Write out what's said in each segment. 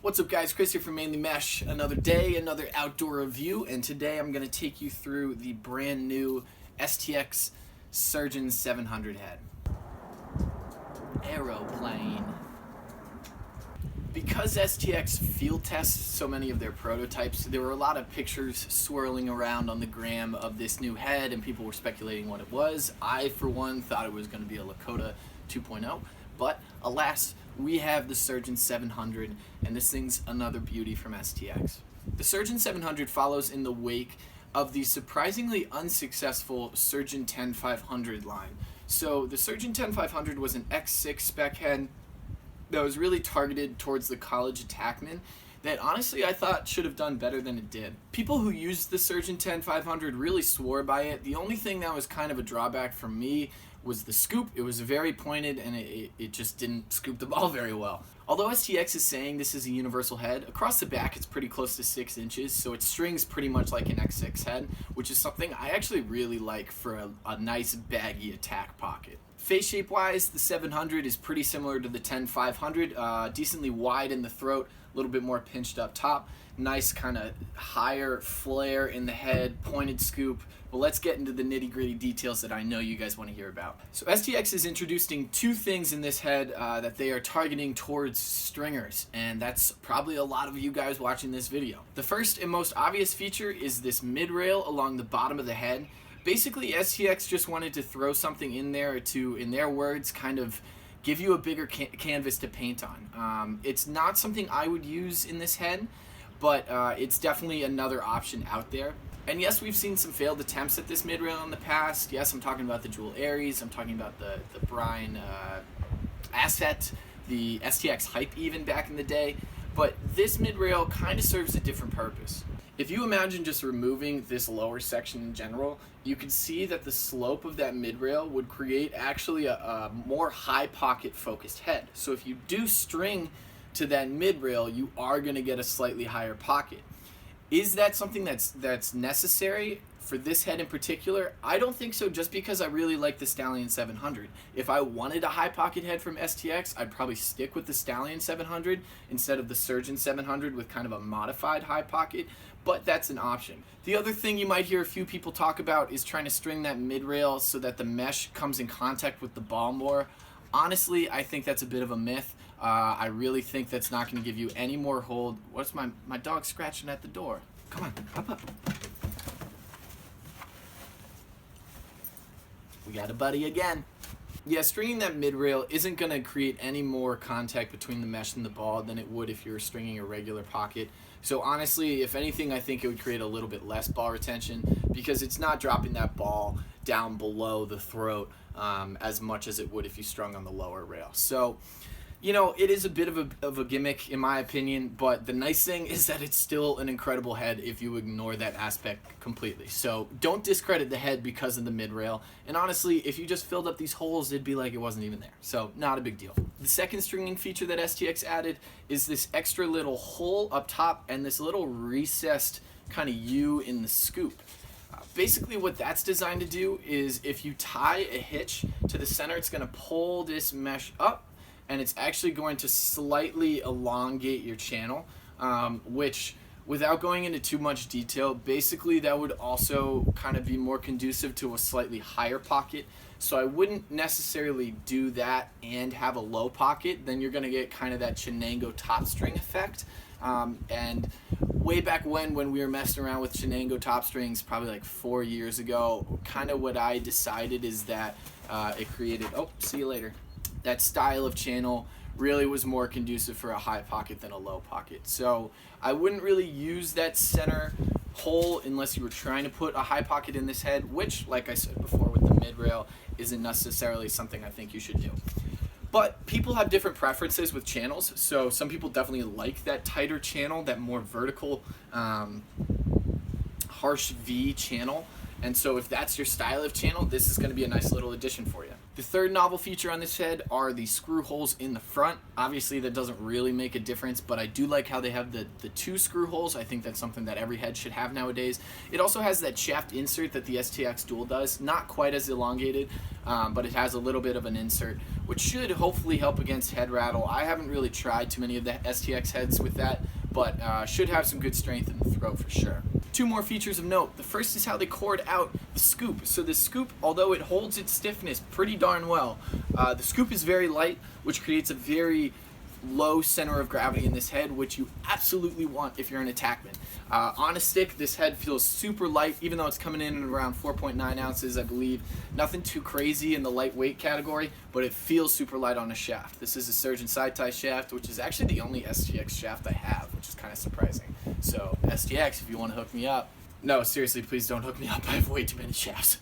What's up guys, Chris here from Mainly Mesh. Another day, another outdoor review, and today I'm going to take you through the brand new STX Surgeon 700 head. Aeroplane. Because STX field tests so many of their prototypes, there were a lot of pictures swirling around on the gram of this new head and people were speculating what it was. I, for one, thought it was going to be a Lakota 2.0, but alas, we have the Surgeon 700, and this thing's another beauty from STX. The Surgeon 700 follows in the wake of the surprisingly unsuccessful Surgeon 10500 line. So the Surgeon 10500 was an X6 spec head that was really targeted towards the college attackman that honestly I thought should have done better than it did. People who used the Surgeon 10500 really swore by it. The only thing that was kind of a drawback for me was the scoop. It was very pointed and it just didn't scoop the ball very well. Although STX is saying this is a universal head, across the back it's pretty close to 6 inches, so it strings pretty much like an X6 head, which is something I actually really like for a nice baggy attack pocket. Face shape wise, the 700 is pretty similar to the 10500, decently wide in the throat, a little bit more pinched up top, nice kind of higher flare in the head, pointed scoop. But let's get into the nitty gritty details that I know you guys want to hear about. So STX is introducing two things in this head that they are targeting towards stringers, and that's probably a lot of you guys watching this video. The first and most obvious feature is this mid-rail along the bottom of the head. Basically, STX just wanted to throw something in there to, in their words, kind of give you a bigger canvas to paint on. It's not something I would use in this head, but it's definitely another option out there. And yes, we've seen some failed attempts at this mid-rail in the past. Yes, I'm talking about the Jewel Aries, I'm talking about the Brine Asset, the STX Hype even back in the day, but this mid-rail kind of serves a different purpose. If you imagine just removing this lower section in general, you can see that the slope of that mid-rail would create actually a more high pocket focused head. So if you do string to that mid-rail, you are going to get a slightly higher pocket. Is that something that's necessary for this head in particular? I don't think so, just because I really like the Stallion 700. If I wanted a high pocket head from STX, I'd probably stick with the Stallion 700 instead of the Surgeon 700 with kind of a modified high pocket, but that's an option. The other thing you might hear a few people talk about is trying to string that mid-rail so that the mesh comes in contact with the ball more. Honestly, I think that's a bit of a myth. I really think that's not going to give you any more hold. What's my dog scratching at the door? Come on, hop up. We got a buddy again. Yeah, stringing that mid-rail isn't going to create any more contact between the mesh and the ball than it would if you were stringing a regular pocket. So honestly, if anything, I think it would create a little bit less ball retention because it's not dropping that ball down below the throat as much as it would if you strung on the lower rail. So, you know, it is a bit of a gimmick in my opinion, but the nice thing is that it's still an incredible head if you ignore that aspect completely. So don't discredit the head because of the mid-rail, and honestly, if you just filled up these holes, it'd be like it wasn't even there. So not a big deal. The second stringing feature that STX added is this extra little hole up top and this little recessed kind of U in the scoop. Basically what that's designed to do is if you tie a hitch to the center, it's going to pull this mesh up and it's actually going to slightly elongate your channel, which, without going into too much detail, basically that would also kind of be more conducive to a slightly higher pocket. So I wouldn't necessarily do that and have a low pocket. Then you're going to get kind of that Chenango top string effect. And way back when we were messing around with Chenango top strings, probably like 4 years ago, kind of what I decided is that it created, oh, see you later, that style of channel really was more conducive for a high pocket than a low pocket. So I wouldn't really use that center hole unless you were trying to put a high pocket in this head, which, like I said before with the mid-rail, isn't necessarily something I think you should do. But people have different preferences with channels, so some people definitely like that tighter channel, that more vertical, harsh V channel. And so if that's your style of channel, this is going to be a nice little addition for you. The third novel feature on this head are the screw holes in the front. Obviously that doesn't really make a difference, but I do like how they have the two screw holes. I think that's something that every head should have nowadays. It also has that shaft insert that the STX Dual does. Not quite as elongated, but it has a little bit of an insert, which should hopefully help against head rattle. I haven't really tried too many of the STX heads with that, but should have some good strength in the throat for sure. Two more features of note. The first is how they cord out the scoop. So the scoop, although it holds its stiffness pretty darn well, the scoop is very light, which creates a very low center of gravity in this head, which you absolutely want if you're an attackman. On a stick, this head feels super light, even though it's coming in at around 4.9 ounces, I believe. Nothing too crazy in the lightweight category, but it feels super light on a shaft. This is a Surgeon side tie shaft, which is actually the only STX shaft I have, which is kind of surprising. So STX, if you want to hook me up. No, seriously, please don't hook me up. I have way too many shafts.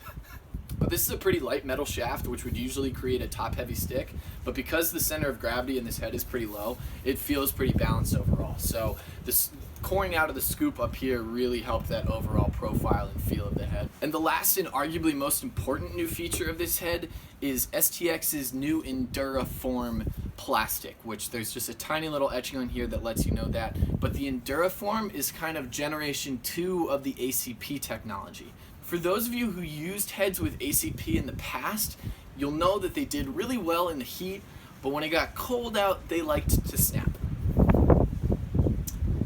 But this is a pretty light metal shaft, which would usually create a top-heavy stick. But because the center of gravity in this head is pretty low, it feels pretty balanced overall. So this coring out of the scoop up here really helped that overall profile and feel of the head. And the last and arguably most important new feature of this head is STX's new Enduraform plastic, which there's just a tiny little etching on here that lets you know that. But the Enduraform is kind of generation 2 of the ACP technology. For those of you who used heads with ACP in the past, you'll know that they did really well in the heat, but when it got cold out, they liked to snap.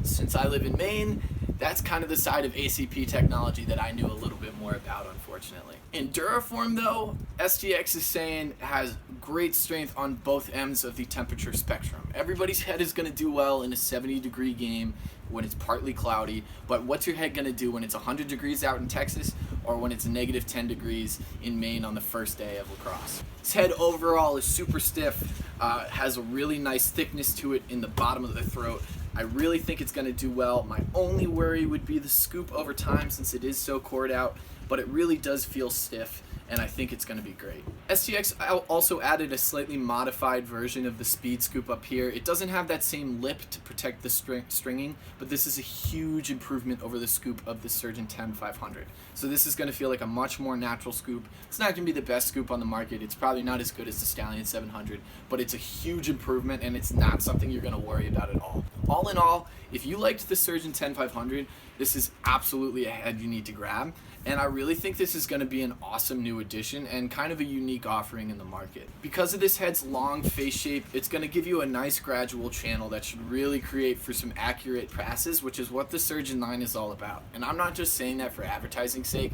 Since I live in Maine, that's kind of the side of ACP technology that I knew a little bit more about, unfortunately. Enduraform, though, STX is saying has great strength on both ends of the temperature spectrum. Everybody's head is going to do well in a 70-degree game when it's partly cloudy, but what's your head going to do when it's 100 degrees out in Texas or when it's negative 10 degrees in Maine on the first day of lacrosse? This head overall is super stiff, has a really nice thickness to it in the bottom of the throat. I really think it's going to do well. My only worry would be the scoop over time since it is so cored out, but it really does feel stiff, and I think it's going to be great. STX also added a slightly modified version of the speed scoop up here. It doesn't have that same lip to protect the stringing, but this is a huge improvement over the scoop of the Surgeon 500. So this is going to feel like a much more natural scoop. It's not going to be the best scoop on the market. It's probably not as good as the Stallion 700, but it's a huge improvement, and it's not something you're going to worry about at all. All in all, if you liked the Surgeon 500, this is absolutely a head you need to grab. And I really think this is going to be an awesome new addition and kind of a unique offering in the market. Because of this head's long face shape, it's going to give you a nice gradual channel that should really create for some accurate passes, which is what the Surgeon line is all about. And I'm not just saying that for advertising sake.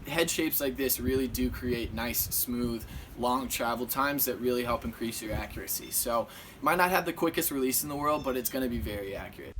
Head shapes like this really do create nice, smooth, long travel times that really help increase your accuracy. So it might not have the quickest release in the world, but it's going to be very accurate.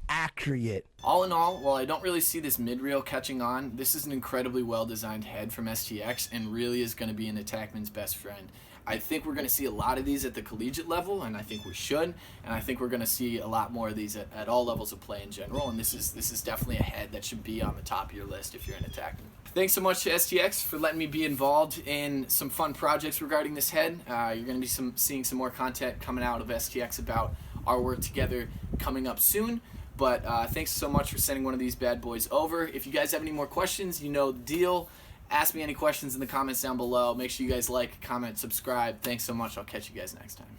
All in all, while I don't really see this mid-rail catching on, this is an incredibly well-designed head from STX and really is going to be an attackman's best friend. I think we're going to see a lot of these at the collegiate level, and I think we should, and I think we're going to see a lot more of these at all levels of play in general, and this is definitely a head that should be on the top of your list if you're an attackman. Thanks so much to STX for letting me be involved in some fun projects regarding this head. You're going to be seeing some more content coming out of STX about our work together coming up soon. But thanks so much for sending one of these bad boys over. If you guys have any more questions, you know the deal. Ask me any questions in the comments down below. Make sure you guys like, comment, subscribe. Thanks so much. I'll catch you guys next time.